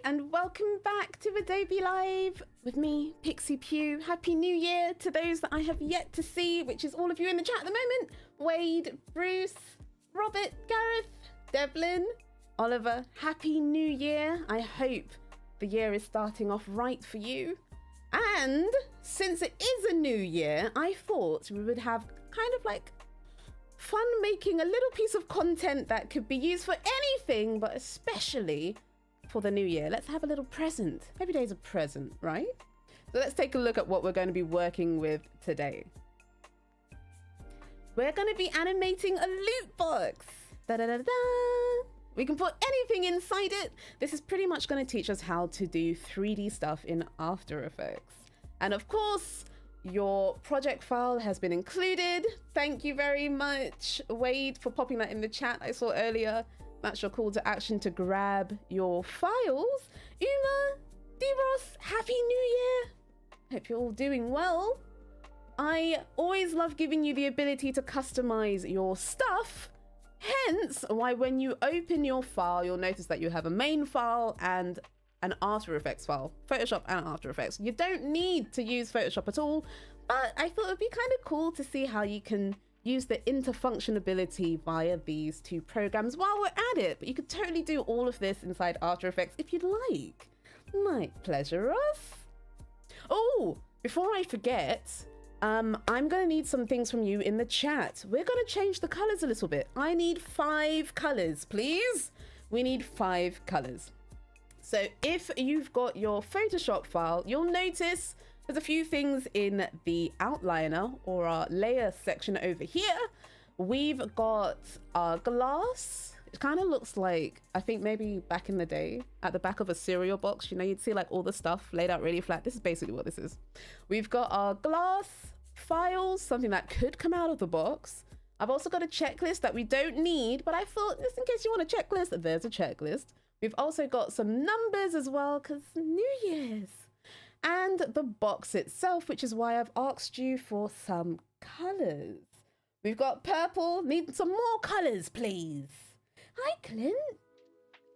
And welcome back to Adobe Live with me, Pixipui. Happy New Year to those that I have yet to see, which is all of you in the chat at the moment. Wade, Bruce, Robert, Gareth, Devlin, Oliver. Happy New Year. I hope the year is starting off right for you. And since it is a new year, I thought we would have kind of like fun making a little piece of content that could be used for anything, but especially for the new year. Let's have a little present. Every day is a present, right? So let's take a look at what we're going to be working with today. We're going to be animating a loot box. Da -da -da -da. We can put anything inside it. This is pretty much going to teach us how to do 3D stuff in After Effects. And of course, your project file has been included. Thank you very much, Wade, for popping that in the chat I saw earlier. That's your call to action to grab your files. Uma, D-Ross, Happy New Year. Hope you're all doing well. I always love giving you the ability to customize your stuff. Hence why when you open your file, you'll notice that you have a main file and an After Effects file, Photoshop and After Effects. You don't need to use Photoshop at all, but I thought it would be kind of cool to see how you can use the interfunctionality via these two programs while we're at it. But you could totally do all of this inside After Effects if you'd like. My pleasure, Russ. Oh, before I forget, I'm gonna need some things from you in the chat. We're gonna change the colors a little bit. I need 5 colors, please. We need 5 colors. So if you've got your Photoshop file, you'll notice there's a few things in the outliner or our layer section over here. We've got our glass. It kind of looks like, I think maybe back in the day at the back of a cereal box, you know, you'd see like all the stuff laid out really flat. This is basically what this is. We've got our glass files, something that could come out of the box. I've also got a checklist that we don't need, but I thought just in case you want a checklist, there's a checklist. We've also got some numbers as well, because New Year's. And the box itself, which is why I've asked you for some colors. We've got purple. Need some more colors, please. Hi, Clint.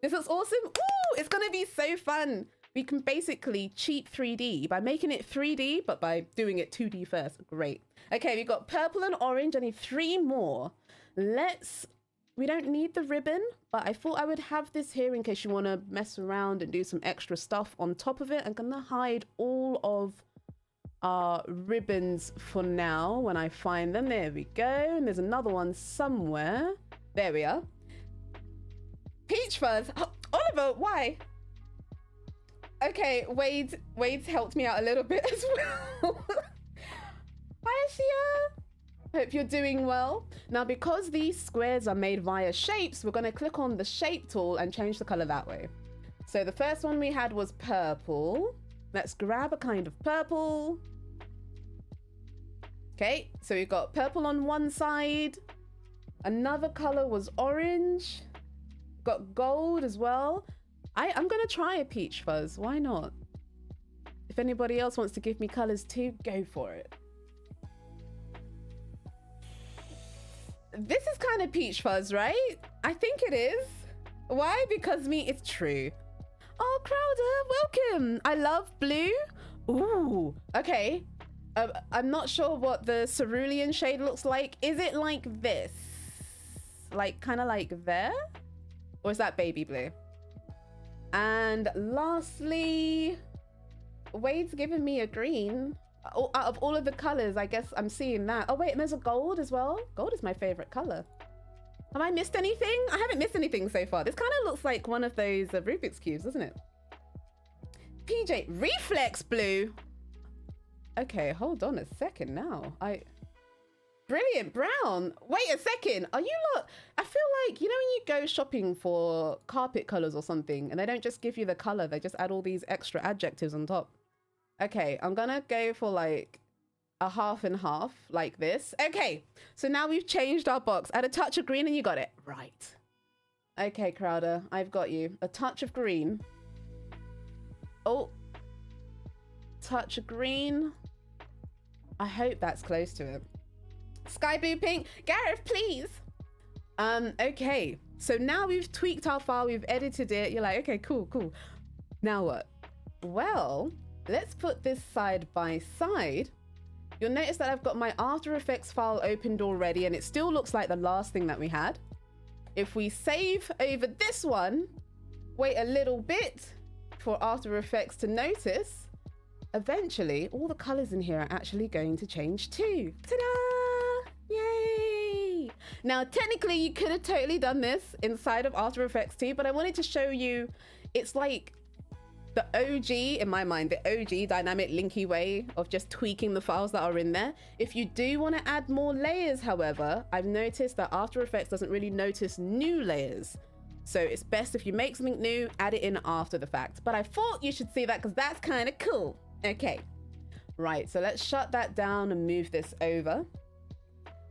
This is awesome. Ooh, it's going to be so fun. We can basically cheat 3D by making it 3D, but by doing it 2D first. Great. Okay, we've got purple and orange. I need 3 more. We don't need the ribbon, but I thought I would have this here in case you want to mess around and do some extra stuff on top of it. I'm going to hide all of our ribbons for now when I find them. There we go. And there's another one somewhere. There we are. Peach fuzz. Oh, Oliver, why? Okay, Wade's helped me out a little bit as well. Hi, Ashia. Hope you're doing well. Now, because these squares are made via shapes, we're going to click on the shape tool and change the color that way. So the first one we had was purple. Let's grab a kind of purple. Okay, so we've got purple on one side. Another color was orange. Got gold as well. I'm going to try a peach fuzz. Why not? If anybody else wants to give me colors too, go for it. This is kind of peach fuzz, right? I think it is. Why? Because it's true. Oh, Crowder, welcome. I love blue. Ooh, okay. I'm not sure what the cerulean shade looks like. Is it like this? Like kind of like there? Or is that baby blue? And lastly, Wade's given me a green. Out of all of the colors, I guess I'm seeing that. Oh wait, and there's a gold as well. Gold is my favorite color. Have I missed anything? I haven't missed anything so far. This kind of looks like one of those Rubik's cubes, doesn't it? PJ, reflex blue. Okay, hold on a second now. Brilliant brown. Wait a second. Are you lot? I feel like, you know when you go shopping for carpet colors or something and they don't just give you the color, they just add all these extra adjectives on top. Okay, I'm gonna go for like a half and half like this. Okay, so now we've changed our box. Add a touch of green and you got it. Right. Okay, Crowder, I've got you. A touch of green. Oh, touch green. I hope that's close to it. Sky blue pink. Gareth, please. Okay. So now we've tweaked our file, we've edited it. You're like, okay, cool, cool. Now what? Well, let's put this side by side. You'll notice that I've got my After Effects file opened already, and it still looks like the last thing that we had. If we save over this one, wait a little bit for After Effects to notice, eventually all the colors in here are actually going to change too. Ta-da! Yay! Now, technically you could have totally done this inside of After Effects too, but I wanted to show you, it's like the OG, in my mind, the OG dynamic linky way of just tweaking the files that are in there. If you do want to add more layers, however, I've noticed that After Effects doesn't really notice new layers. So it's best if you make something new, add it in after the fact. But I thought you should see that because that's kind of cool. Okay, right, so let's shut that down and move this over.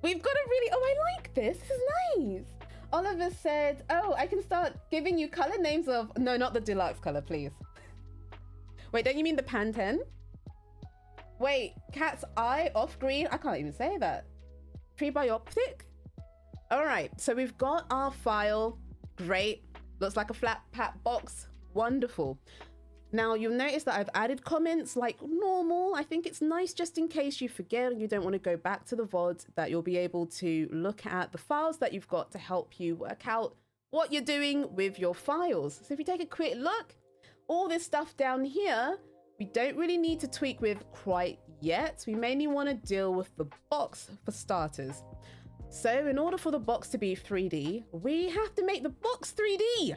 We've got a really, oh, I like this. This is nice. Oliver said, oh, I can start giving you color names of, no, not the deluxe color, please. Wait, don't you mean the Pantene? Wait, cat's eye off green? I can't even say that. Prebiotic? All right, so we've got our file. Great. Looks like a flat pat box. Wonderful. Now you'll notice that I've added comments like normal. I think it's nice just in case you forget and you don't want to go back to the VOD, that you'll be able to look at the files that you've got to help you work out what you're doing with your files. So if you take a quick look, all this stuff down here, we don't really need to tweak with quite yet. We mainly want to deal with the box for starters. So in order for the box to be 3D, we have to make the box 3D.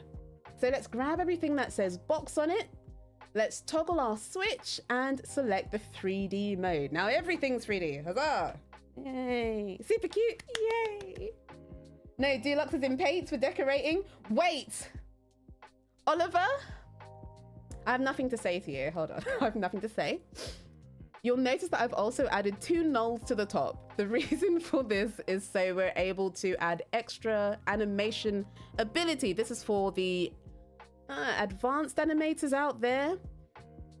So let's grab everything that says box on it. Let's toggle our switch and select the 3D mode. Now everything's 3D, huzzah! Yay, super cute, yay! No, Deluxe is in paints for decorating. Wait, Oliver, I have nothing to say to you, hold on, I have nothing to say. You'll notice that I've also added 2 nulls to the top. The reason for this is so we're able to add extra animation ability. This is for the advanced animators out there.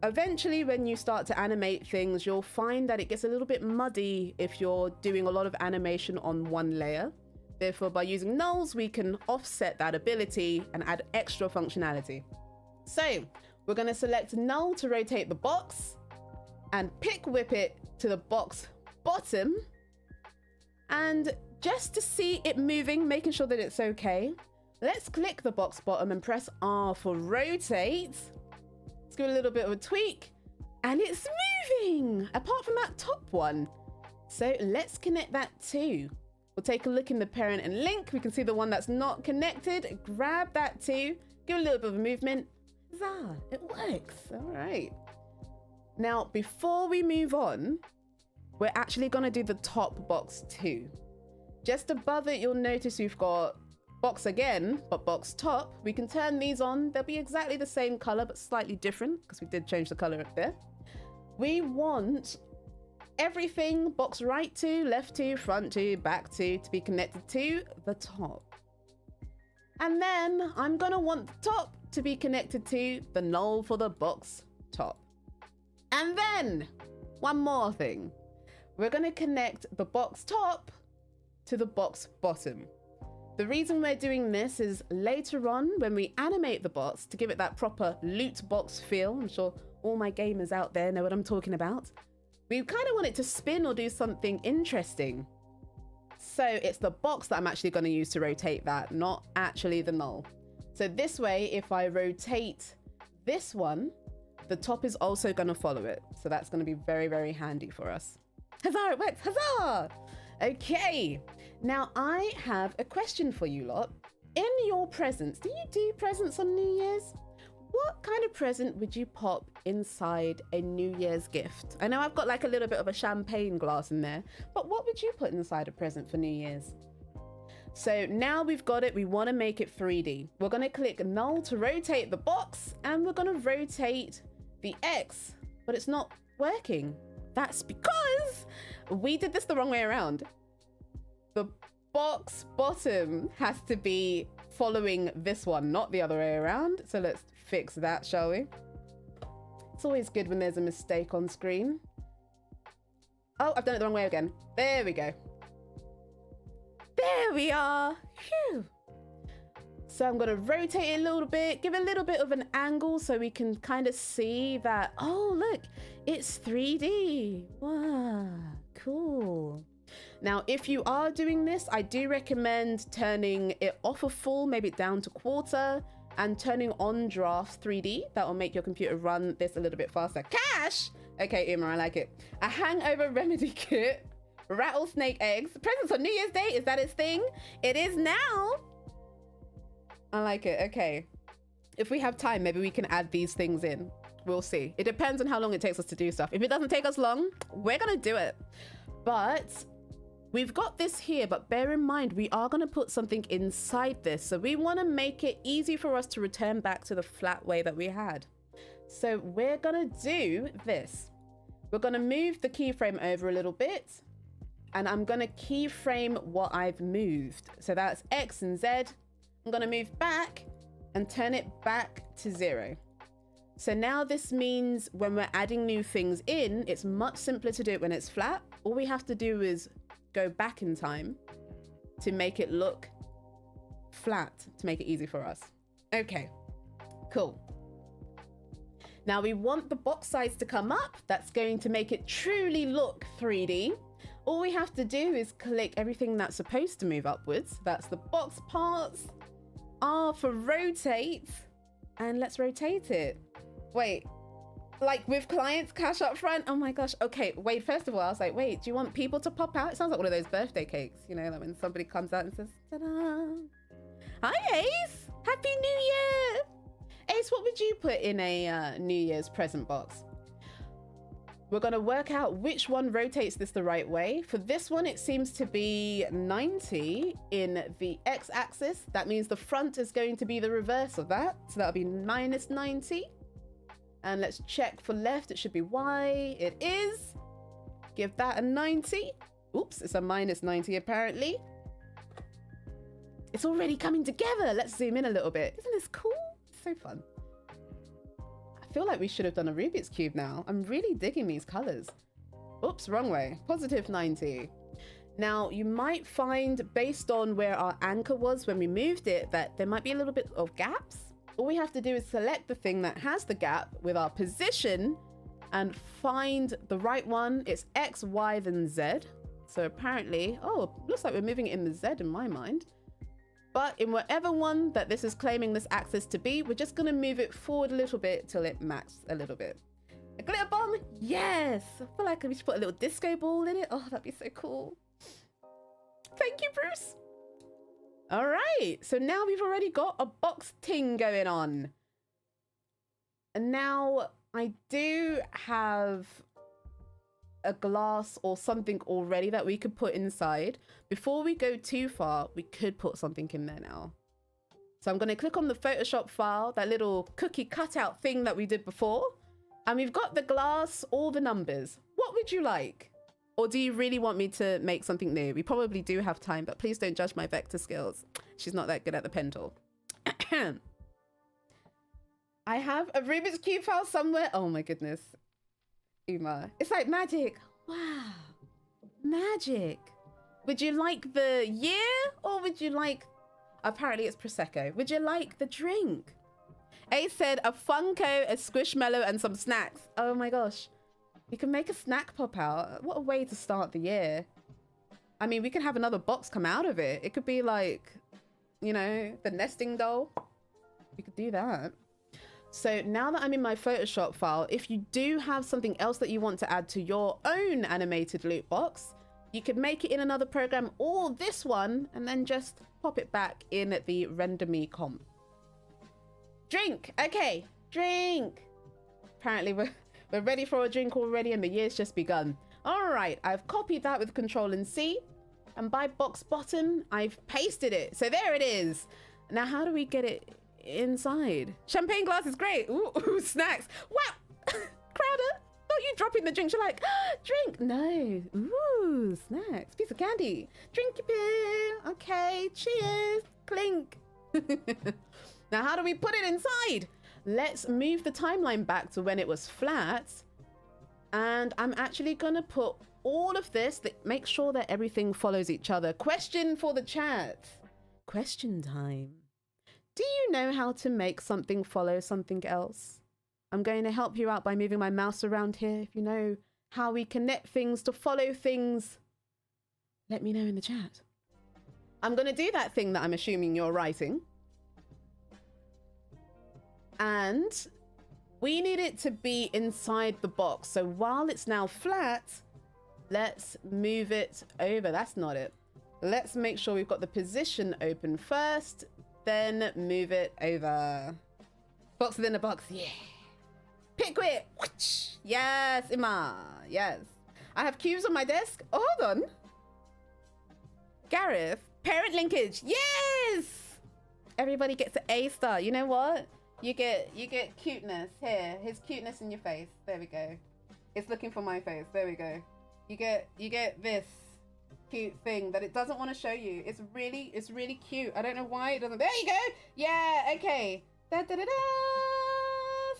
Eventually, when you start to animate things, you'll find that it gets a little bit muddy if you're doing a lot of animation on one layer. Therefore, by using nulls, we can offset that ability and add extra functionality. So we're going to select null to rotate the box and pick whip it to the box bottom. And just to see it moving, making sure that it's okay, let's click the box bottom and press R for rotate. Let's give it a little bit of a tweak and it's moving apart from that top one. So let's connect that too. We'll take a look in the parent and link. We can see the one that's not connected. Grab that too. Give it a little bit of a movement. Huzzah, it works. All right. Now, before we move on, we're actually going to do the top box too. Just above it, you'll notice we've got box again, but box top. We can turn these on. They'll be exactly the same color, but slightly different because we did change the color up there. We want everything box right to, left to, front to, back to be connected to the top. And then I'm going to want the top to be connected to the null for the box top. And then one more thing. We're going to connect the box top to the box bottom. The reason we're doing this is later on when we animate the box to give it that proper loot box feel. I'm sure all my gamers out there know what I'm talking about. We kind of want it to spin or do something interesting. So it's the box that I'm actually going to use to rotate that, not actually the null. So this way, if I rotate this one, the top is also going to follow it. So that's going to be very, very handy for us. Huzzah, it works, huzzah! Okay, now I have a question for you lot. In your presents, do you do presents on New Year's? What kind of present would you pop inside a New Year's gift? I know I've got like a little bit of a champagne glass in there, but what would you put inside a present for New Year's? So now we've got it, we want to make it 3D. We're going to click null to rotate the box and we're going to rotate the X, but it's not working. That's because we did this the wrong way around. The box bottom has to be following this one, not the other way around. So let's fix that, shall we? It's always good when there's a mistake on screen. Oh, I've done it the wrong way again. There we go. There we are. Phew. So I'm going to rotate it a little bit, give it a little bit of an angle so we can kind of see that, oh, look, it's 3D. Wow, cool. Now, if you are doing this, I do recommend turning it off of full, maybe down to quarter, and turning on draft 3D. That will make your computer run this a little bit faster. Cash! Okay, Uma, I like it. A hangover remedy kit, rattlesnake eggs, presents on New Year's Day. Is that its thing? It is now. I like it. Okay. If we have time, maybe we can add these things in. We'll see. It depends on how long it takes us to do stuff. If it doesn't take us long, we're going to do it. But we've got this here, but bear in mind, we are going to put something inside this. So we want to make it easy for us to return back to the flat way that we had. So we're going to do this. We're going to move the keyframe over a little bit. And I'm going to keyframe what I've moved. So that's X and Z. I'm going to move back and turn it back to 0. So now this means when we're adding new things in, it's much simpler to do it when it's flat. All we have to do is go back in time to make it look flat, to make it easy for us. Okay, cool. Now we want the box size to come up. That's going to make it truly look 3D. All we have to do is click everything that's supposed to move upwards. That's the box parts. R for rotate, and let's rotate it. Wait, like with clients cash up front? Oh my gosh. Okay, wait, first of all, I was like, wait, do you want people to pop out? It sounds like one of those birthday cakes, you know, like when somebody comes out and says, ta-da. Hi, Ace. Happy New Year. Ace, what would you put in a New Year's present box? We're going to work out which one rotates this the right way. For this one, it seems to be 90 in the x-axis. That means the front is going to be the reverse of that. So that'll be minus 90. And let's check for left. It should be Y. It is. Give that a 90. Oops, it's a minus 90 apparently. It's already coming together. Let's zoom in a little bit. Isn't this cool? It's so fun. I feel like we should have done a Rubik's Cube now. I'm really digging these colors. Oops, wrong way. Positive 90. Now, you might find, based on where our anchor was when we moved it, that there might be a little bit of gaps. All we have to do is select the thing that has the gap with our position and find the right one. It's X, Y, then Z. So apparently, oh, looks like we're moving it in the Z in my mind. But in whatever one that this is claiming this axis to be, we're just going to move it forward a little bit till it matches a little bit. A glitter bomb? Yes! I feel like we should put a little disco ball in it. Oh, that'd be so cool. Thank you, Bruce. All right. So now we've already got a box ting going on. And now I do have a glass or something already that we could put inside. Before we go too far, we could put something in there now. So I'm going to click on the Photoshop file, that little cookie cutout thing that we did before. And we've got the glass, all the numbers. What would you like? Or do you really want me to make something new? We probably do have time, but please don't judge my vector skills. She's not that good at the pen tool. I have a Rubik's Cube file somewhere. Oh my goodness. Uma. It's like magic. Wow. Magic. Would you like the year or would you like... Apparently it's Prosecco. Would you like the drink? Ace said a Funko, a Squishmallow, and some snacks. Oh my gosh. We can make a snack pop out. What a way to start the year. I mean, we could have another box come out of it. It could be like, you know, the nesting doll. We could do that. So now that I'm in my Photoshop file, if you do have something else that you want to add to your own animated loot box, you could make it in another program or this one and then just pop it back in at the render me comp. Drink. Okay, drink. Apparently we're ready for a drink already and the year's just begun. All right, I've copied that with Control and C, and by box bottom, I've pasted it. So there it is. Now, how do we get it inside? Champagne glass is great. Ooh, snacks. Wow. Crowder, not you dropping the drink. You're like, drink. No. Ooh, snacks. Piece of candy. Drinky poo. Okay, cheers. Clink. Now, how do we put it inside? let's move the timeline back to when it was flat. And I'm actually gonna put all of this, make sure that everything follows each other. Question for the chat. Question time. Do you know how to make something follow something else? I'm going to help you out by moving my mouse around here. If you know how we connect things to follow things, let me know in the chat. I'm going to do that thing that I'm assuming you're writing. And we need it to be inside the box. So while it's now flat, let's move it over. That's not it. Let's make sure we've got the position open first, then move it over. Box within a box, yeah. Pickwit, yes, Ima, yes. I have cubes on my desk. Oh, hold on. Gareth, parent linkage, yes. Everybody gets an A star. You know what? You get cuteness here. His cuteness in your face. There we go. It's looking for my face. There we go. You get this cute thing that it doesn't want to show you. It's really cute. I don't know why it doesn't. There you go. Yeah. Okay. Da da da da.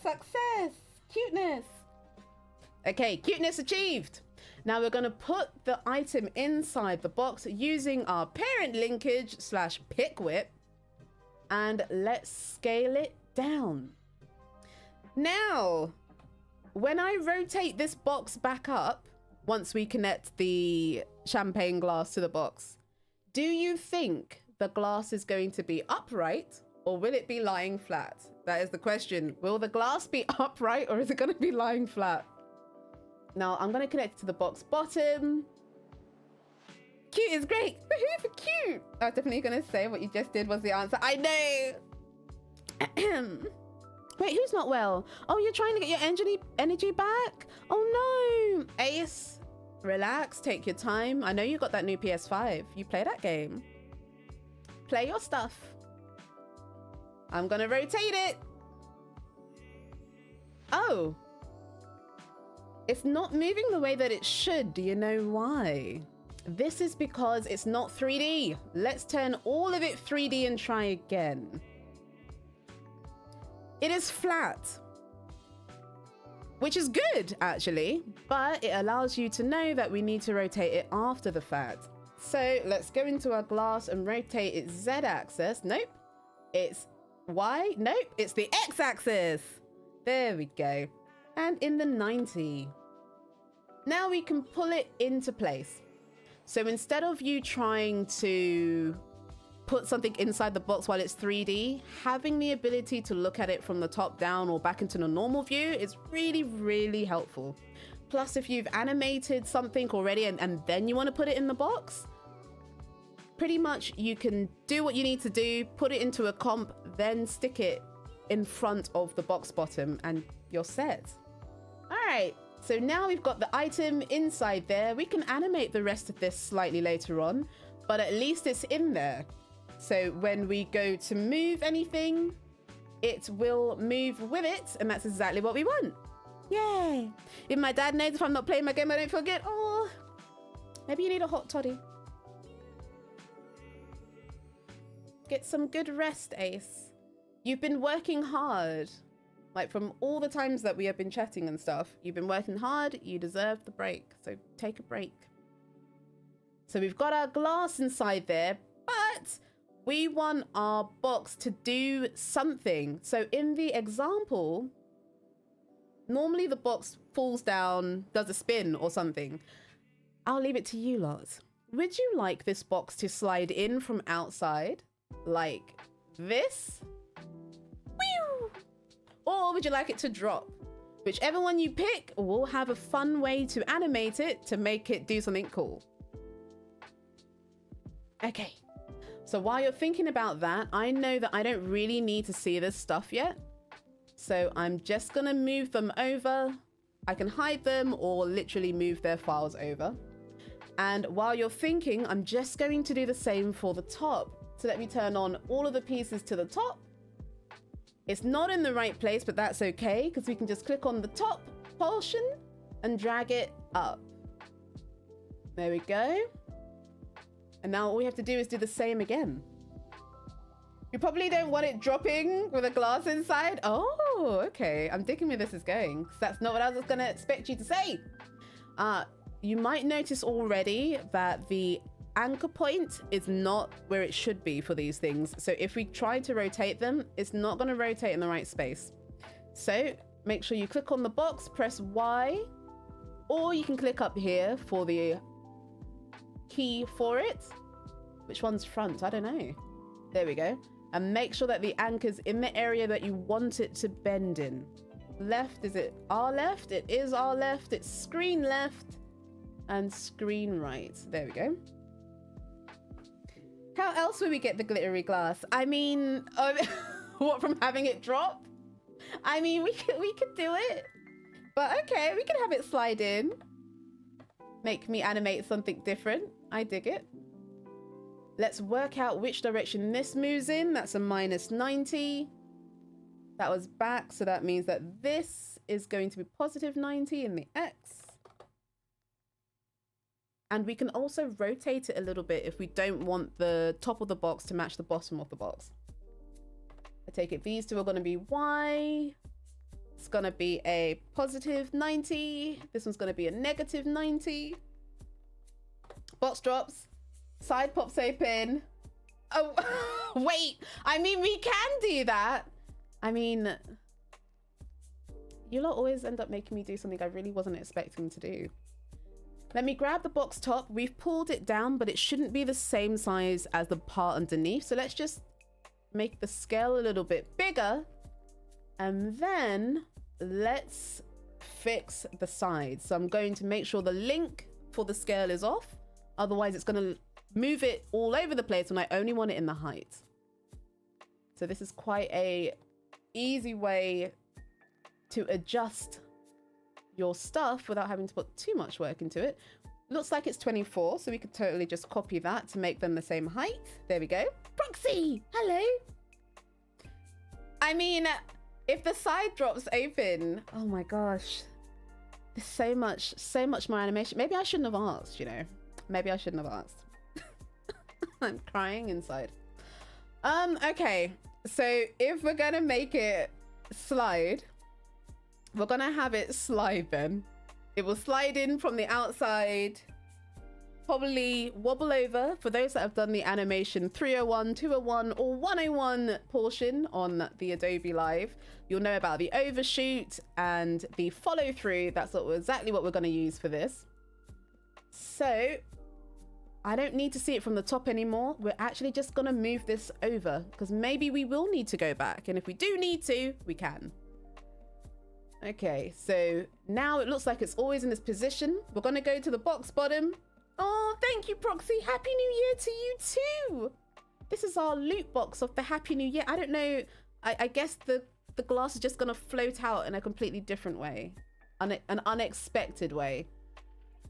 Success. Cuteness. Okay. Cuteness achieved. Now we're gonna put the item inside the box using our parent linkage / pickwit, and let's scale it down. Now, when I rotate this box back up, once we connect the champagne glass to the box, do you think the glass is going to be upright or will it be lying flat? That is the question. Will the glass be upright or is it going to be lying flat? Now I'm going to connect it to the box bottom. Cute is great. Woohoo for cute. I was definitely going to say what you just did was the answer. I know. Wait, who's not well? Oh, you're trying to get your energy back? Oh no. Ace, relax, take your time. I know you got that new PS5. You play that game. Play your stuff. I'm gonna rotate it. Oh. It's not moving the way that it should. Do you know why? This is because it's not 3D. Let's turn all of it 3D and try again. It is flat, which is good actually, but it allows you to know that we need to rotate it after the fact. So let's go into our glass and rotate its Z axis. Nope. It's Y. Nope. It's the X axis. There we go. And in the 90. Now we can pull it into place. So instead of you trying to put something inside the box while it's 3D, having the ability to look at it from the top down or back into the normal view is really, really helpful. Plus, if you've animated something already and then you want to put it in the box, pretty much you can do what you need to do, put it into a comp, then stick it in front of the box bottom and you're set. All right, so now we've got the item inside there. We can animate the rest of this slightly later on, but at least it's in there. So when we go to move anything, it will move with it, and that's exactly what we want. Yay! If my dad knows if I'm not playing my game, I don't forget. Oh, maybe you need a hot toddy. Get some good rest, Ace. You've been working hard. Like from all the times that we have been chatting and stuff, you've been working hard, you deserve the break. So take a break. So we've got our glass inside there, but we want our box to do something. So in the example, normally the box falls down, does a spin or something. I'll leave it to you lot. Would you like this box to slide in from outside like this? Whew! Or would you like it to drop? Whichever one you pick, we'll have a fun way to animate it to make it do something cool. Okay. So while you're thinking about that, I know that I don't really need to see this stuff yet. So I'm just gonna move them over. I can hide them or literally move their files over. And while you're thinking, I'm just going to do the same for the top. So let me turn on all of the pieces to the top. It's not in the right place, but that's okay, because we can just click on the top portion and drag it up. There we go. And now all we have to do is do the same again. You probably don't want it dropping with a glass inside. Oh, okay. I'm digging where this is going, because that's not what I was going to expect you to say. You might notice already that the anchor point is not where it should be for these things. So if we try to rotate them, it's not going to rotate in the right space. So make sure you click on the box, press Y, or you can click up here for the key for it. Which one's front? I don't know. There we go. And make sure that the anchor's in the area that you want it to bend in. Left, is it our left? It is our left. It's screen left and screen right. There we go. How else would we get the glittery glass? I mean, what, from having it drop? I mean, we could do it. But okay, we can have it slide in. Make me animate something different. I dig it. Let's work out which direction this moves in. That's a -90. That was back, so that means that this is going to be +90 in the X. And we can also rotate it a little bit if we don't want the top of the box to match the bottom of the box. I take it these two are going to be Y. It's going to be a +90. This one's going to be a -90. Box drops. Side pops open. Oh, wait. I mean, we can do that. I mean, you lot always end up making me do something I really wasn't expecting to do. Let me grab the box top. We've pulled it down, but it shouldn't be the same size as the part underneath. So let's just make the scale a little bit bigger. And then let's fix the sides. So I'm going to make sure the link for the scale is off. Otherwise, it's going to move it all over the place when I only want it in the height. So this is quite a easy way to adjust your stuff without having to put too much work into it. Looks like it's 24, so we could totally just copy that to make them the same height. There we go. Proxy, hello. I mean, if the side drops open, oh my gosh, there's so much more animation. Maybe I shouldn't have asked, you know. Maybe I shouldn't have asked. I'm crying inside. Okay, so if we're gonna make it slide, we're gonna have it slide then. It will slide in from the outside, probably wobble over. For those that have done the animation 301, 201, or 101 portion on the Adobe Live, you'll know about the overshoot and the follow through. That's exactly what we're gonna use for this. So I don't need to see it from the top anymore. We're actually just gonna move this over because maybe we will need to go back. And if we do need to, we can. Okay, so now it looks like it's always in this position. We're gonna go to the box bottom. Oh, thank you, Proxy. Happy New Year to you too. This is our loot box of the Happy New Year. I don't know. I guess the glass is just gonna float out in a completely different way. An unexpected way.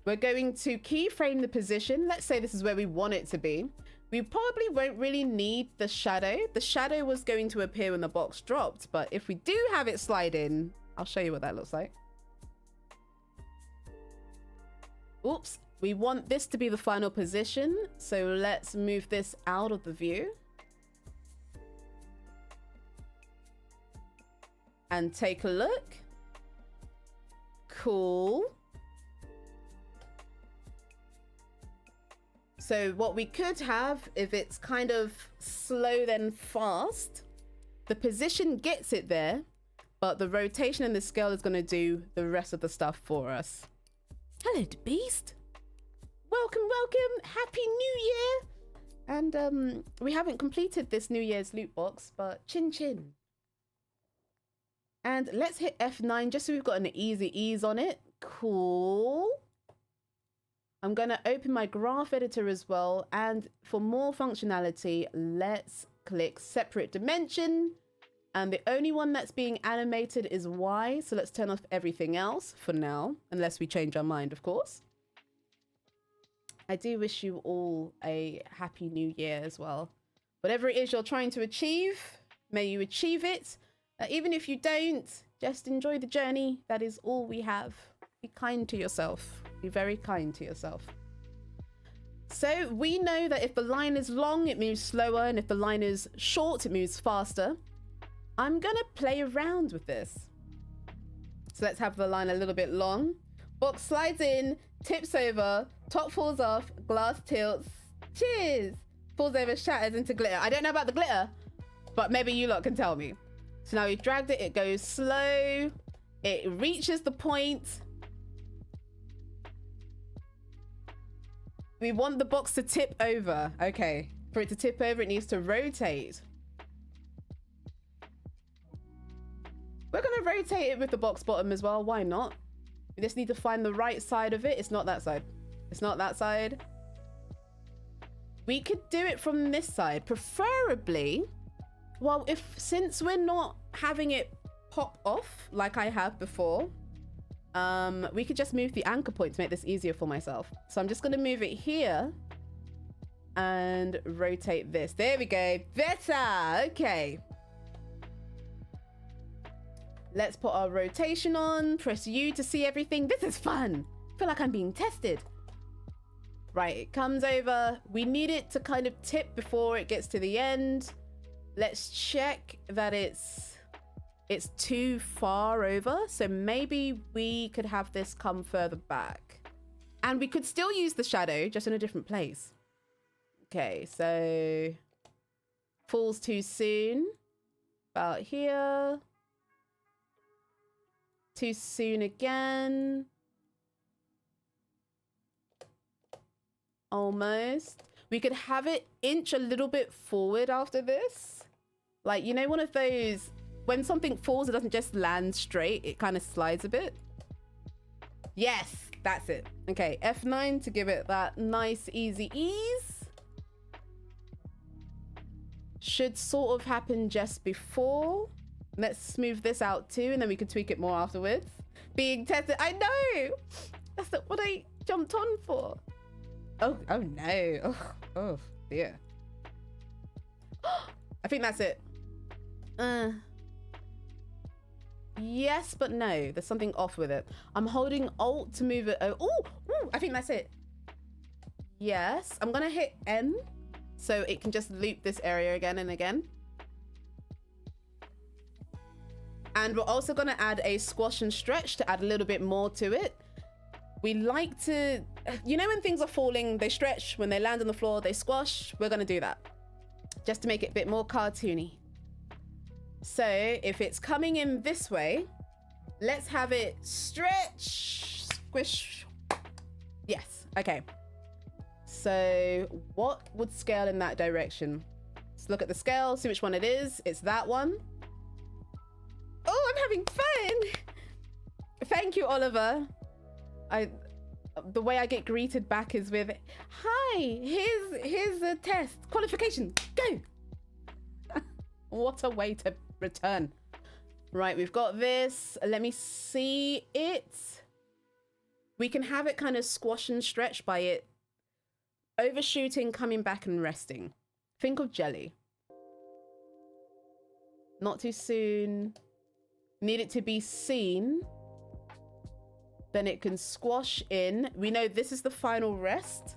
We're going to keyframe the position. Let's say this is where we want it to be. We probably won't really need the shadow. The shadow was going to appear when the box dropped, but if we do have it slide in, I'll show you what that looks like. Oops, we want this to be the final position. So let's move this out of the view. And take a look. Cool. So what we could have, if it's kind of slow then fast, the position gets it there, but the rotation and the scale is going to do the rest of the stuff for us. Hello, Beast. Welcome, welcome. Happy New Year. And we haven't completed this New Year's loot box, but chin chin. And let's hit F9 just so we've got an easy ease on it. Cool. I'm going to open my graph editor as well. And for more functionality, let's click separate dimension. And the only one that's being animated is Y. So let's turn off everything else for now, unless we change our mind, of course. I do wish you all a happy new year as well. Whatever it is you're trying to achieve, may you achieve it. Even if you don't, just enjoy the journey. That is all we have. Be kind to yourself. Be very kind to yourself. So we know that if the line is long, it moves slower, and if the line is short, it moves faster. I'm gonna play around with this. So let's have the line a little bit long. Box slides in, tips over, top falls off, glass tilts, cheers, falls over, shatters into glitter. I don't know about the glitter, but maybe you lot can tell me. So now we've dragged it, it goes slow, it reaches the point. We want the box to tip over. Okay, for it to tip over, it needs to rotate. We're gonna rotate it with the box bottom as well, why not? We just need to find the right side of it. It's not that side. It's not that side. We could do it from this side, preferably. Well, since we're not having it pop off like I have before, we could just move the anchor point to make this easier for myself. So I'm just gonna move it here and rotate this. There we go, better, okay. Let's put our rotation on, press U to see everything. This is fun. I feel like I'm being tested. Right, it comes over. We need it to kind of tip before it gets to the end. Let's check that it's too far over. So maybe we could have this come further back. And we could still use the shadow, just in a different place. Okay, so falls too soon. About here. Too soon again. Almost. We could have it inch a little bit forward after this. Like, you know, one of those, when something falls, it doesn't just land straight. It kind of slides a bit. Yes, that's it. Okay, F9 to give it that nice, easy ease. Should sort of happen just before. Let's smooth this out too, and then we can tweak it more afterwards. Being tested. I know. That's not what I jumped on for. Oh no. Oh dear. I think that's it. Yes, but no. There's something off with it. I'm holding Alt to move it. Oh, I think that's it. Yes. I'm gonna hit N so it can just loop this area again and again. And we're also going to add a squash and stretch to add a little bit more to it. We like to, you know, when things are falling, they stretch. When they land on the floor, they squash. We're going to do that just to make it a bit more cartoony. So if it's coming in this way, let's have it stretch, squish. Yes. Okay. So what would scale in that direction? Let's look at the scale, see which one it is. It's that one. Oh, I'm having fun. Thank you, Oliver. The way I get greeted back is with, hi, here's a test. Qualification, go. What a way to return. Right, we've got this. Let me see it. We can have it kind of squash and stretch by it overshooting, coming back and resting. Think of jelly. Not too soon. Need it to be seen. Then it can squash in. We know this is the final rest.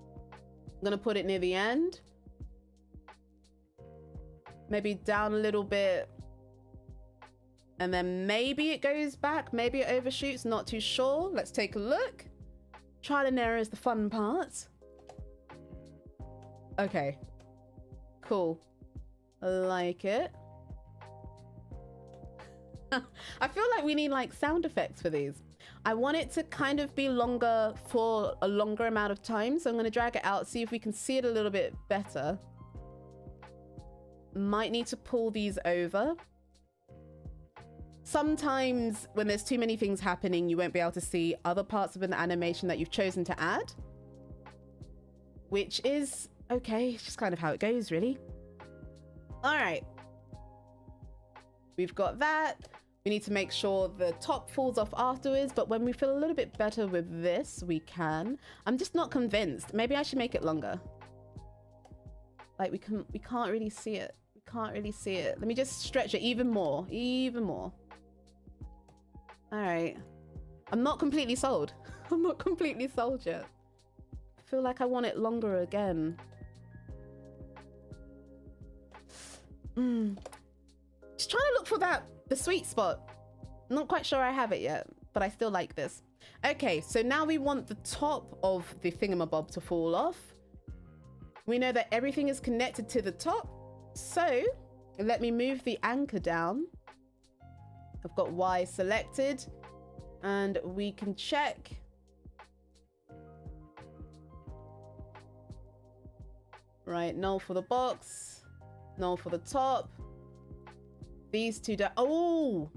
I'm gonna put it near the end. Maybe down a little bit. And then maybe it goes back. Maybe it overshoots. Not too sure. Let's take a look. Trial and error is the fun part. Okay. Cool. I like it. I feel like we need like sound effects for these. I want it to kind of be longer for a longer amount of time. So I'm going to drag it out, see if we can see it a little bit better. Might need to pull these over. Sometimes when there's too many things happening, you won't be able to see other parts of an animation that you've chosen to add. Which is okay. It's just kind of how it goes, really. All right. We've got that. We need to make sure the top falls off afterwards, but when we feel a little bit better with this, we can. I'm just not convinced. Maybe I should make it longer. Like we can't really see it. We can't really see it. Let me just stretch it even more, even more. All right. I'm not completely sold. I'm not completely sold yet. feel like I want it longer again. Just trying to look for the sweet spot. Not quite sure I have it yet, but I still like this. Okay, so now we want the top of the thingamabob to fall off. We know that everything is connected to the top. So let me move the anchor down. I've got Y selected and we can check. Right, null for the box, null for the top. These two, oh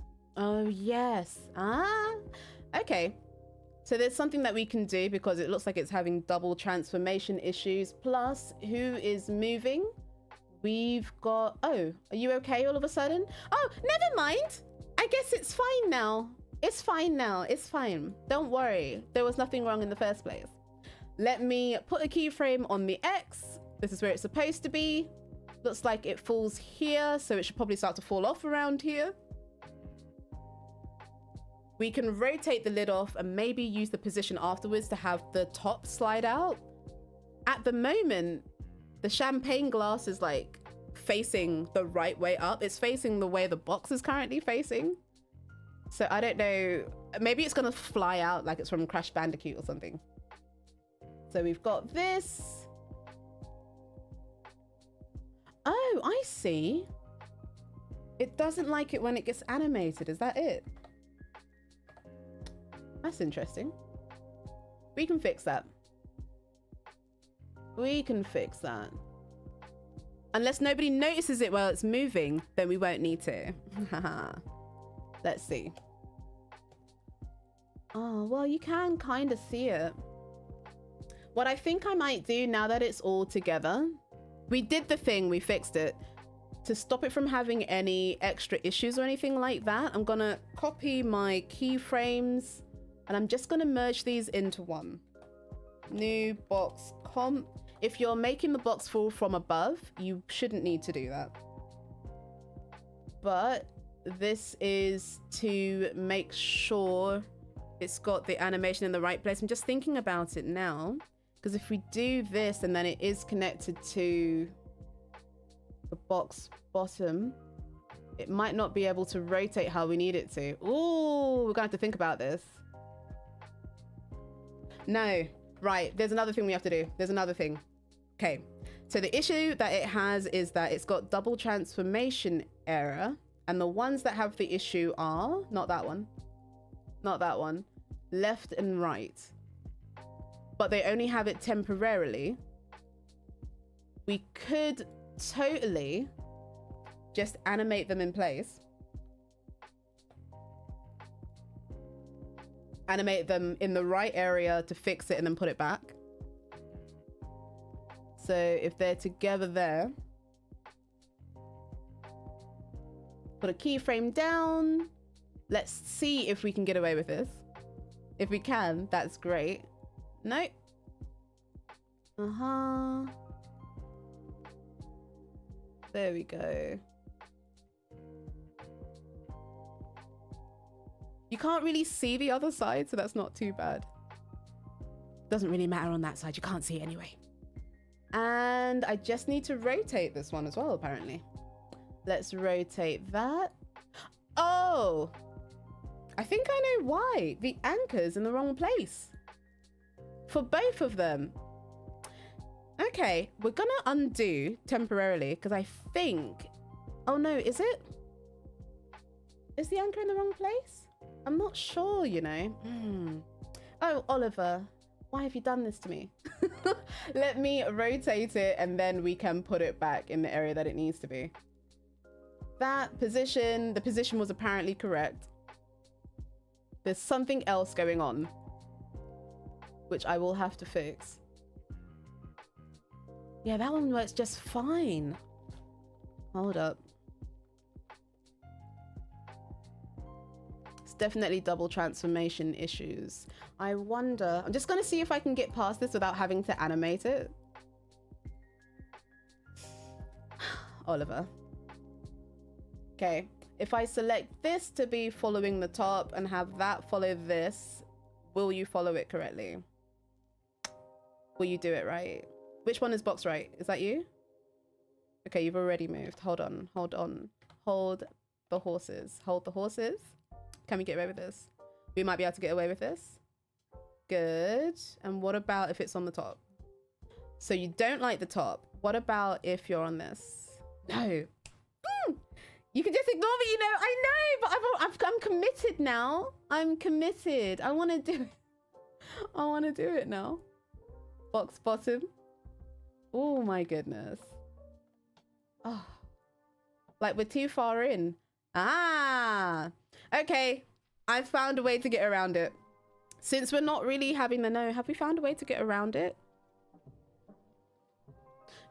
yes. Okay. So there's something that we can do because it looks like it's having double transformation issues. Plus, who is moving? We've got, oh, are you okay all of a sudden? Oh, never mind. I guess it's fine now. It's fine now. It's fine. Don't worry. There was nothing wrong in the first place. Let me put a keyframe on the X. This is where it's supposed to be. Looks like it falls here, so it should probably start to fall off around here. We can rotate the lid off and maybe use the position afterwards to have the top slide out. At the moment, the champagne glass is like facing the right way up. It's facing the way the box is currently facing. So I don't know, maybe it's gonna fly out like it's from Crash Bandicoot or something. So we've got this. Oh, I see. It doesn't like it when it gets animated, is that it? That's interesting. We can fix that. We can fix that. Unless nobody notices it while it's moving, then we won't need to. Let's see. Oh, well, you can kind of see it. What I think I might do now that it's all together, we did the thing, we fixed it. To stop it from having any extra issues or anything like that, I'm gonna copy my keyframes and I'm just gonna merge these into one. New box comp. If you're making the box fall from above, you shouldn't need to do that. But this is to make sure it's got the animation in the right place. I'm just thinking about it now, because if we do this and then it is connected to the box bottom, it might not be able to rotate how we need it to. Ooh, we're gonna have to think about this. No, right, there's another thing we have to do. There's another thing. Okay, so the issue that it has is that it's got double transformation error, and the ones that have the issue are, not that one, not that one, left and right, but they only have it temporarily. We could totally just animate them in place. Animate them in the right area to fix it and then put it back. So if they're together there, put a keyframe down. Let's see if we can get away with this. If we can, that's great. Nope. There we go. You can't really see the other side, so that's not too bad. Doesn't really matter on that side, you can't see it anyway. And I just need to rotate this one as well, apparently. Let's rotate that. Oh, I think I know why. The anchor's in the wrong place for both of them. Okay, we're gonna undo temporarily because I think, oh no, is it? Is the anchor in the wrong place? I'm not sure, you know. Oh, Oliver, why have you done this to me? Let me rotate it and then we can put it back in the area that it needs to be. That position, the position was apparently correct. There's something else going on, which I will have to fix. Yeah, that one works just fine. Hold up. It's definitely double transformation issues. I wonder, I'm just gonna see if I can get past this without having to animate it. Oliver. Okay, if I select this to be following the top and have that follow this, will you follow it correctly? will you do it right? Which one is box right? Is that you? Okay, you've already moved. Hold on, hold on. Hold the horses. Hold the horses. Can we get away with this? We might be able to get away with this. Good. And what about if it's on the top? So you don't like the top. What about if you're on this? No. You can just ignore me, you know. I know, but I'm committed now. I'm committed. I want to do it. I want to do it now. Box bottom. Oh my goodness. Oh, like we're too far in. Ah, okay. I've found a way to get around it. Since we're not really having the no, have we found a way to get around it?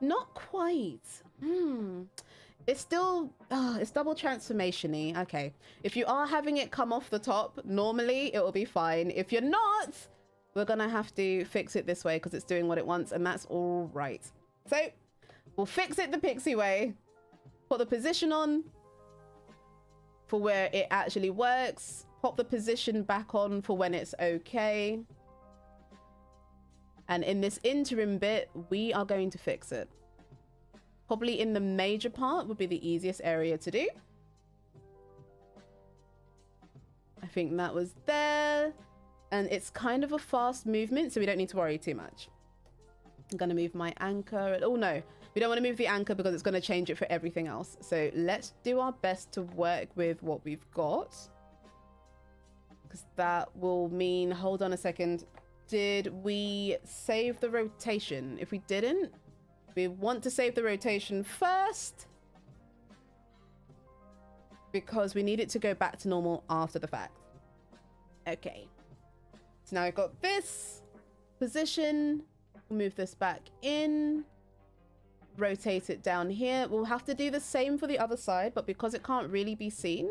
Not quite. It's still, it's double transformation-y. Okay. If you are having it come off the top, normally it will be fine. If you're not, we're gonna have to fix it this way because it's doing what it wants, and that's all right. So we'll fix it the Pixi way. Put the position on for where it actually works. Pop the position back on for when it's okay. And in this interim bit, we are going to fix it. Probably in the major part would be the easiest area to do. I think that was there. And it's kind of a fast movement, so we don't need to worry too much. I'm going to move my anchor. Oh, no. We don't want to move the anchor because it's going to change it for everything else. So let's do our best to work with what we've got. Because that will mean... Hold on a second. Did we save the rotation? If we didn't, we want to save the rotation first. Because we need it to go back to normal after the fact. Okay. So now I've got this position. We'll move this back in. Rotate it down here. We'll have to do the same for the other side, but because it can't really be seen,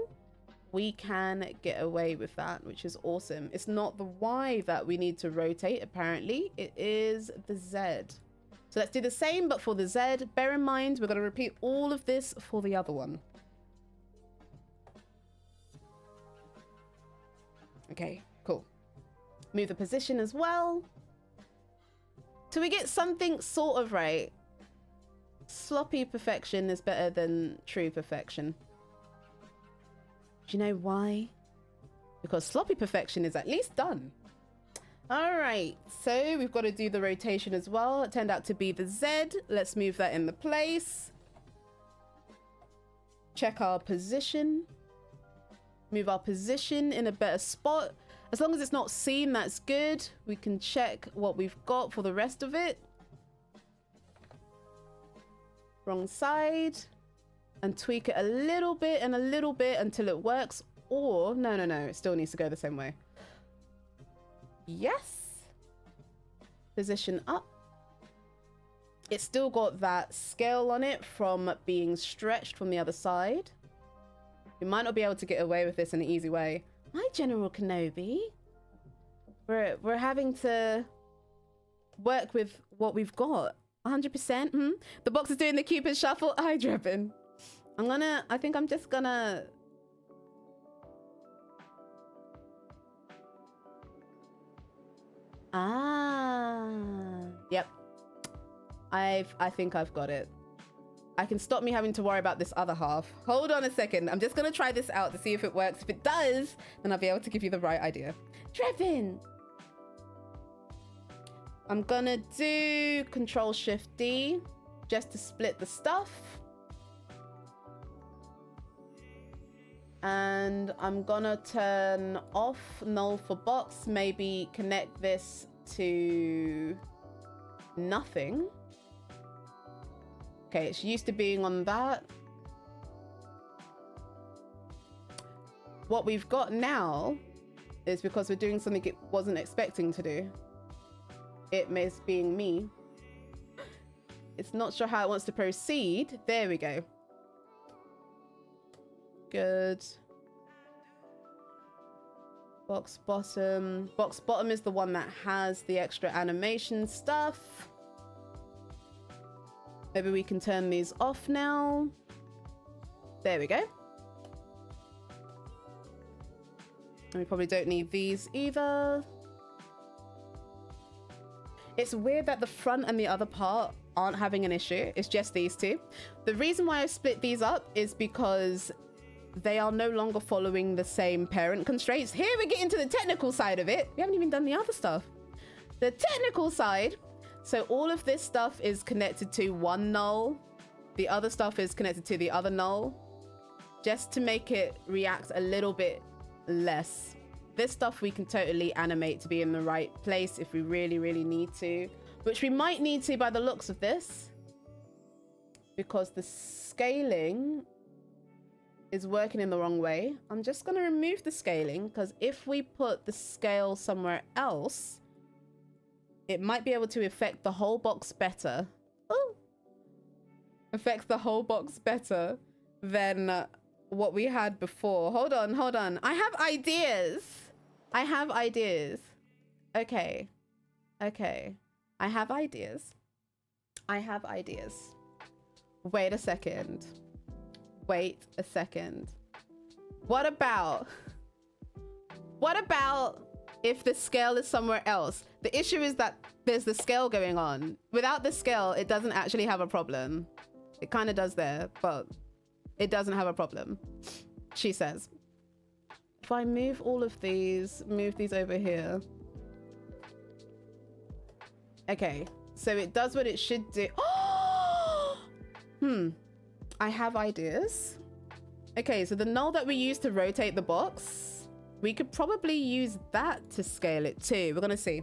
we can get away with that, which is awesome. It's not the Y that we need to rotate, apparently. It is the Z. So let's do the same, but for the Z. Bear in mind, we're going to repeat all of this for the other one. Okay, cool. Move the position as well. Till we get something sort of right. Sloppy perfection is better than true perfection. Do you know why? Because sloppy perfection is at least done. All right, so we've got to do the rotation as well. It turned out to be the Z. Let's move that in the place. Check our position. Move our position in a better spot. As long as it's not seen, that's good. We can check what we've got for the rest of it. Wrong side. And tweak it a little bit and a little bit until it works. Or, no, it still needs to go the same way. Yes. Position up. It's still got that scale on it from being stretched from the other side. We might not be able to get away with this in an easy way. Hi, General Kenobi. We're having to work with what we've got. 100%. The box is doing the Cupid shuffle. Hi, Drebin. I think I'm just gonna... Yep. I think I've got it. I can stop me having to worry about this other half. Hold on a second. I'm just gonna try this out to see if it works. If it does, then I'll be able to give you the right idea. Drebin! I'm gonna do Control-Shift-D just to split the stuff. And I'm gonna turn off null for box. Maybe connect this to nothing. Okay, it's used to being on that. What we've got now is because we're doing something it wasn't expecting to do. It miss being me. It's not sure how it wants to proceed. There we go. Good. Box bottom. Box bottom is the one that has the extra animation stuff. Maybe we can turn these off now. There we go. And we probably don't need these either. It's weird that the front and the other part aren't having an issue. It's just these two. The reason why I split these up is because they are no longer following the same parent constraints. Here we get into the technical side of it. We haven't even done the other stuff. The technical side. So all of this stuff is connected to one null. The other stuff is connected to the other null. Just to make it react a little bit less. This stuff we can totally animate to be in the right place if we really, really need to. Which we might need to by the looks of this. Because the scaling is working in the wrong way. I'm just going to remove the scaling because if we put the scale somewhere else, it might be able to affect the whole box better. Oh, affects the whole box better than what we had before. Hold on, hold on. I have ideas. I have ideas. Okay. Okay. I have ideas. I have ideas. Wait a second. Wait a second. What about if the scale is somewhere else? The issue is that there's the scale going on. Without the scale, it doesn't actually have a problem. It kind of does there, but it doesn't have a problem, she says. If I move all of these, move these over here. Okay, so it does what it should do. I have ideas. Okay, so the null that we use to rotate the box, we could probably use that to scale it too. We're gonna see.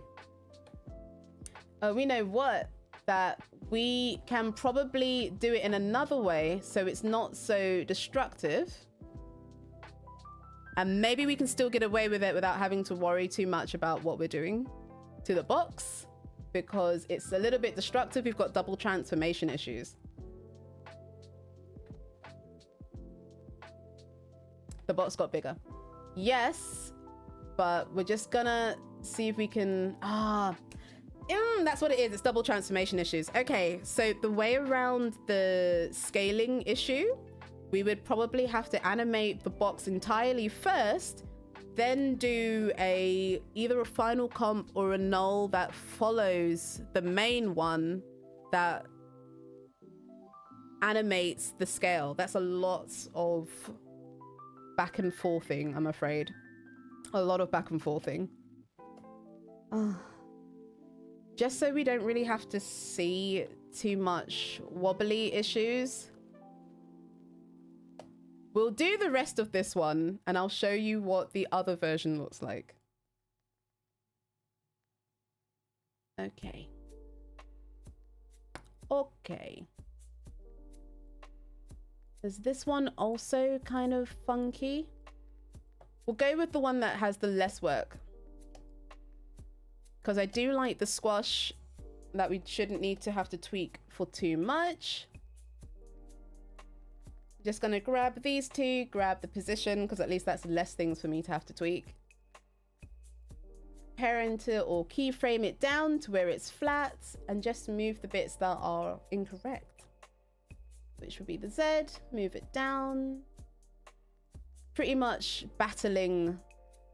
We know what? That we can probably do it in another way so it's not so destructive. And maybe we can still get away with it without having to worry too much about what we're doing to the box, because it's a little bit destructive. We've got double transformation issues. The box got bigger. Yes, but we're just gonna see if we can... that's what it is. It's double transformation issues. Okay, so the way around the scaling issue, we would probably have to animate the box entirely first, then do either a final comp or a null that follows the main one that animates the scale. That's a lot of back and forthing, I'm afraid. A lot of back and forthing. Just so we don't really have to see too much wobbly issues. We'll do the rest of this one and I'll show you what the other version looks like. Okay. Okay. Is this one also kind of funky? We'll go with the one that has the less work. Because I do like the squash that we shouldn't need to have to tweak for too much. Just gonna grab these two, grab the position, because at least that's less things for me to have to tweak. Parent or keyframe it down to where it's flat and just move the bits that are incorrect. Which would be the Z, move it down. Pretty much battling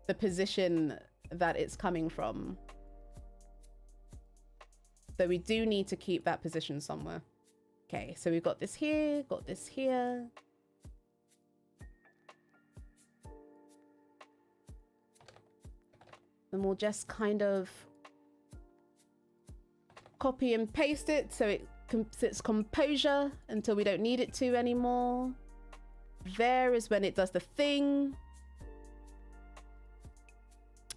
the position that it's coming from. So we do need to keep that position somewhere. Okay, so we've got this here, got this here. And we'll just kind of copy and paste it so it sits composure until we don't need it to anymore. There is when it does the thing.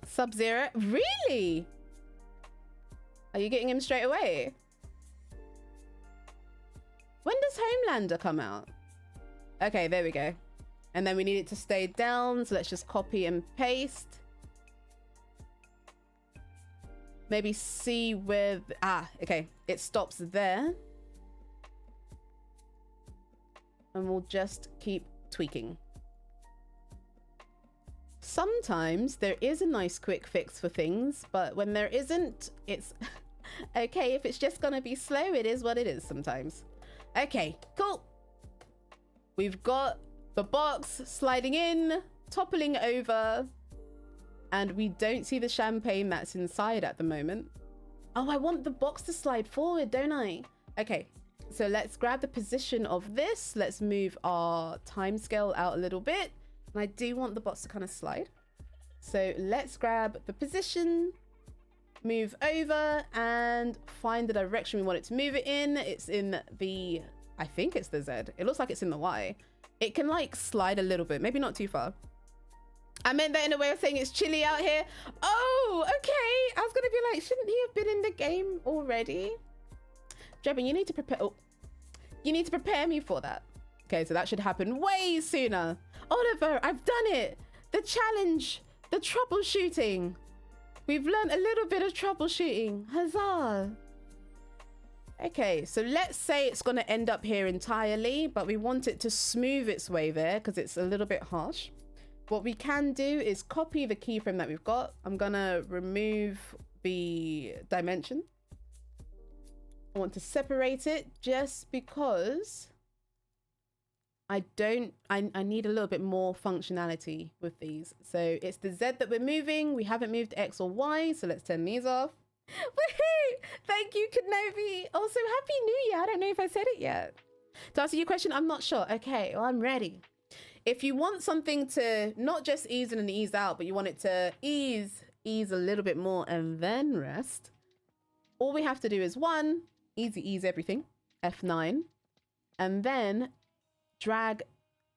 Sub-Zero, really? Are you getting him straight away? When does Homelander come out? Okay, there we go. And then we need it to stay down, so let's just copy and paste. Maybe see where... okay. It stops there. And we'll just keep tweaking. Sometimes there is a nice quick fix for things, but when there isn't, it's... okay, if it's just gonna be slow, it is what it is sometimes. Okay, cool. We've got the box sliding in, toppling over, and we don't see the champagne that's inside at the moment. Oh, I want the box to slide forward, don't I? Okay, so let's grab the position of this. Let's move our time scale out a little bit. And I do want the box to kind of slide. So let's grab the position, move over and find the direction we want it to move it in. It's in the, I think it's the Z. It looks like it's in the Y. It can like slide a little bit, maybe not too far. I meant that in a way of saying it's chilly out here. Oh, okay. I was gonna be like, shouldn't he have been in the game already? Drebin, you need to prepare. Oh, you need to prepare me for that. Okay, so that should happen way sooner. Oliver, I've done it. The challenge, the troubleshooting. We've learned a little bit of troubleshooting. Huzzah. Okay, so let's say it's gonna end up here entirely, but we want it to smooth its way there because it's a little bit harsh. What we can do is copy the keyframe that we've got. I'm gonna remove the dimension. I want to separate it just because I need a little bit more functionality with these. So it's the Z that we're moving. We haven't moved X or Y, so let's turn these off. Woohoo! Thank you, Kenobi. Also, Happy New Year. I don't know if I said it yet. To answer your question, I'm not sure. Okay, well, I'm ready. If you want something to not just ease in and ease out, but you want it to ease a little bit more and then rest, all we have to do is one, ease everything, F9, and then drag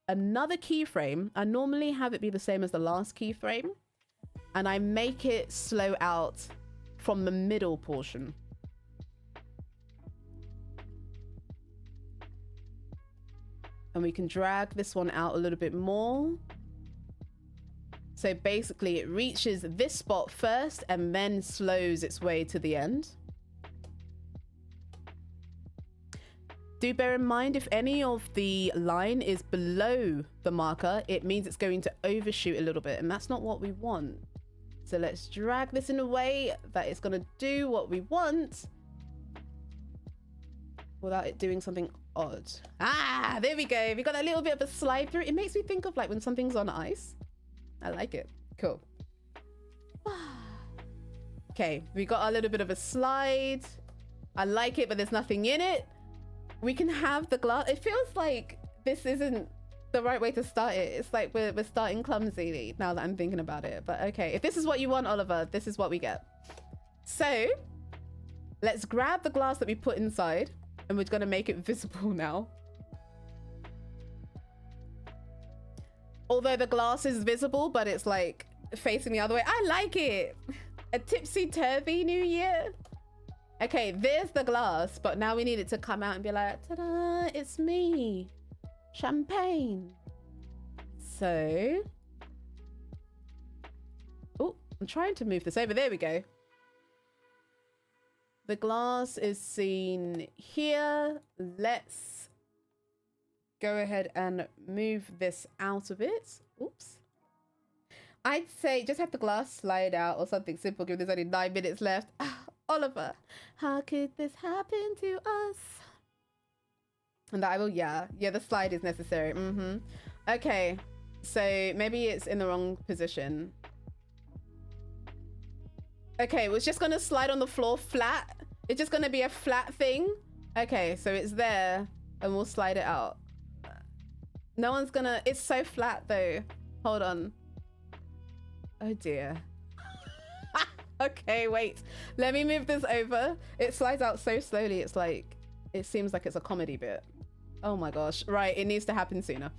another keyframe. I normally have it be the same as the last keyframe, and I make it slow out from the middle portion. And we can drag this one out a little bit more. So basically it reaches this spot first and then slows its way to the end. Do bear in mind, if any of the line is below the marker, it means it's going to overshoot a little bit, and that's not what we want. So let's drag this in a way that it's going to do what we want without it doing something odd. Ah, there we go. We got a little bit of a slide through. It makes me think of like when something's on ice. I like it. Cool. Okay, we got a little bit of a slide. I like it, but there's nothing in it. We can have the glass. It feels like this isn't the right way to start it. It's like we're starting clumsily now that I'm thinking about it. But okay, if this is what you want, Oliver, this is what we get. So let's grab the glass that we put inside, and we're gonna make it visible now. Although the glass is visible, but it's like facing the other way. I like it. A tipsy-turvy New Year. Okay, there's the glass, but now we need it to come out and be like, ta-da, it's me. Champagne. So, oh, I'm trying to move this over. There we go. The glass is seen here. Let's go ahead and move this out of it. Oops. I'd say just have the glass slide out or something simple, given there's only 9 minutes left. Oliver, how could this happen to us? And that I will, yeah, the slide is necessary. Okay, so maybe it's in the wrong position. Okay, it was just gonna slide on the floor flat. It's just gonna be a flat thing. Okay, so it's there and we'll slide it out. No one's gonna, it's so flat though. Hold on. Oh dear. Okay, wait. Let me move this over. It slides out so slowly. It's like, it seems like it's a comedy bit. Oh my gosh. Right, it needs to happen sooner.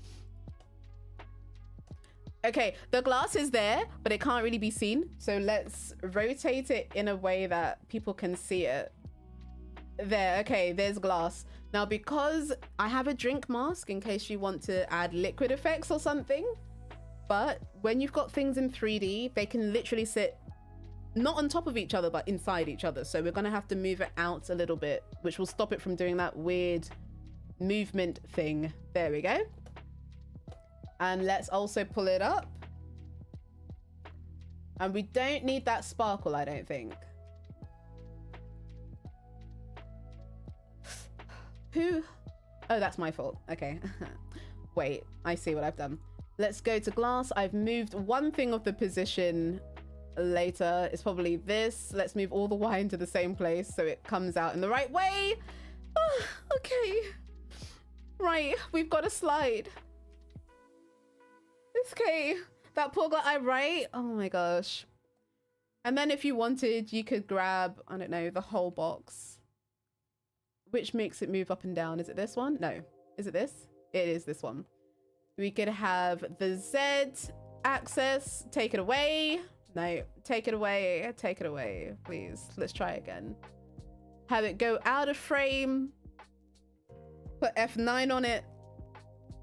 Okay, the glass is there, but it can't really be seen. So let's rotate it in a way that people can see it. There, okay, there's glass. Now, because I have a drink mask in case you want to add liquid effects or something, but when you've got things in 3D, they can literally sit not on top of each other, but inside each other. So we're gonna have to move it out a little bit, which will stop it from doing that weird movement thing. There we go. And let's also pull it up. And we don't need that sparkle, I don't think. Who? Oh, that's my fault. Okay. Wait, I see what I've done. Let's go to glass. I've moved one thing of the position later. It's probably this. Let's move all the Y into the same place so it comes out in the right way. Oh, okay. Right, we've got a slide. It's okay. That poor guy, right? Oh my gosh. And then if you wanted, you could grab, I don't know, the whole box. Which makes it move up and down. Is it this one? No. Is it this? It is this one. We could have the Z axis. Take it away. No, take it away. Take it away, please. Let's try again. Have it go out of frame. Put F9 on it.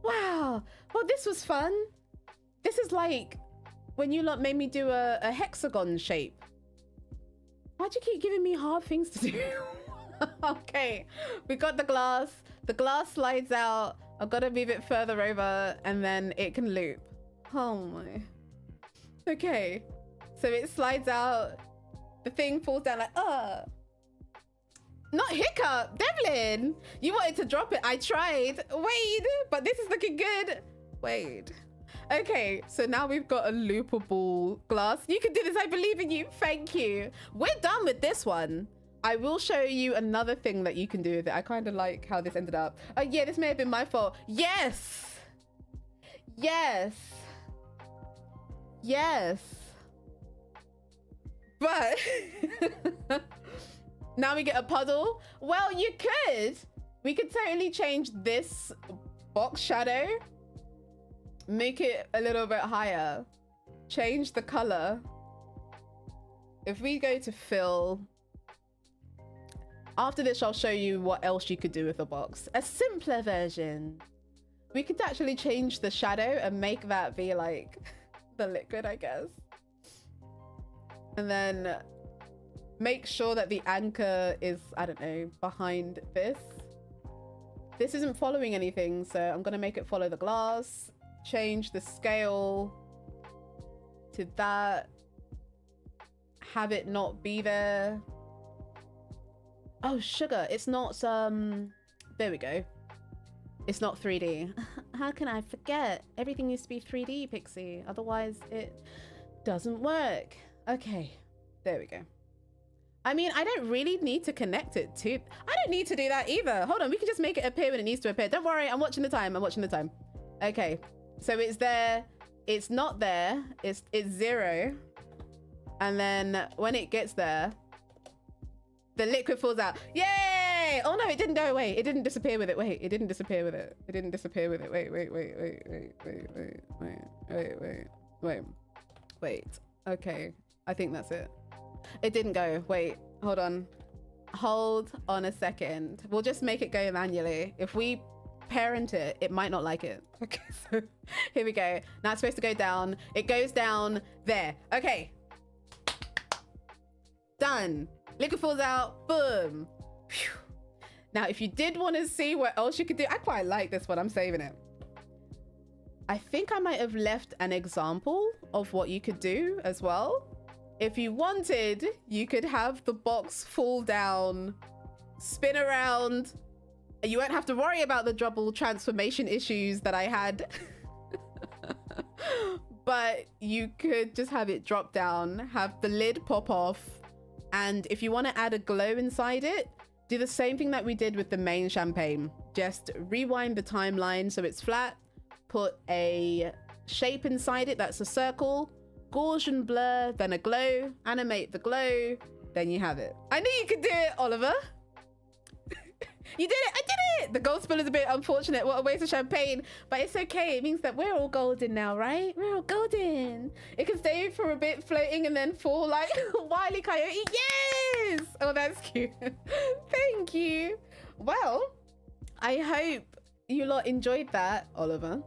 Wow. Well, this was fun. This is like when you lot made me do a hexagon shape. Why'd you keep giving me hard things to do? Okay, we got the glass. The glass slides out. I've got to move it further over and then it can loop. Oh my. Okay, so it slides out. The thing falls down like, Not hiccup, Devlin. You wanted to drop it. I tried. Wait, but this is looking good. Wait. Okay, so now we've got a loopable glass. You can do this. I believe in you. Thank you. We're done with this one. I will show you another thing that you can do with it. I kind of like how this ended up. Oh yeah, this may have been my fault. Yes. Yes. Yes. But now we get a puddle. Well, you could. We could totally change this box shadow. Make it a little bit higher. Change the color. If we go to fill. After this, I'll show you what else you could do with a box. A simpler version. We could actually change the shadow and make that be like the liquid, I guess. And then make sure that the anchor is, I don't know, behind this. This isn't following anything, so I'm gonna make it follow the glass. Change the scale to that. Have it not be there. Oh, sugar, it's not there we go. It's not 3D. How can I forget? Everything needs to be 3D, Pixie. Otherwise it doesn't work. Okay, there we go. I mean, I don't really need to connect it to... I don't need to do that either. Hold on, we can just make it appear when it needs to appear. Don't worry, I'm watching the time. I'm watching the time. Okay, so it's there. It's not there. It's 0. And then when it gets there, the liquid falls out. Yay! Oh no, it didn't go away. It didn't disappear with it. Wait, it didn't disappear with it. It didn't disappear with it. Wait. Okay, I think that's it. It didn't go. Wait, hold on. Hold on a second. We'll just make it go manually. If we parent it, it might not like it. Okay, so here we go. Now it's supposed to go down. It goes down there. Okay. Done. Liquid falls out. Boom. Whew. Now, if you did want to see what else you could do, I quite like this one. I'm saving it. I think I might have left an example of what you could do as well. If you wanted, you could have the box fall down, spin around. You won't have to worry about the double transformation issues that I had. But you could just have it drop down, have the lid pop off. And if you want to add a glow inside it, do the same thing that we did with the main champagne. Just rewind the timeline so it's flat, put a shape inside it that's a circle, Gaussian blur, then a glow, animate the glow, then you have it. I knew you could do it, Oliver. You did it! I did it! The gold spill is a bit unfortunate. What a waste of champagne. But it's okay. It means that we're all golden now, right? We're all golden. It can stay for a bit floating and then fall like Wile E. Coyote. Yes! Oh, that's cute. Thank you. Well, I hope you lot enjoyed that, Oliver.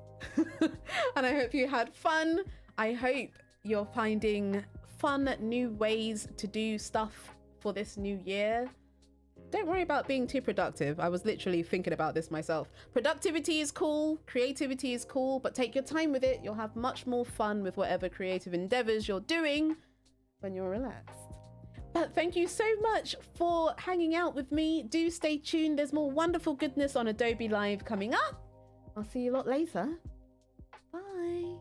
And I hope you had fun. I hope you're finding fun new ways to do stuff for this new year. Don't worry about being too productive. I was literally thinking about this myself. Productivity is cool, creativity is cool, but take your time with it. You'll have much more fun with whatever creative endeavors you're doing when you're relaxed. But thank you so much for hanging out with me. Do stay tuned. There's more wonderful goodness on Adobe Live coming up. I'll see you a lot later. Bye.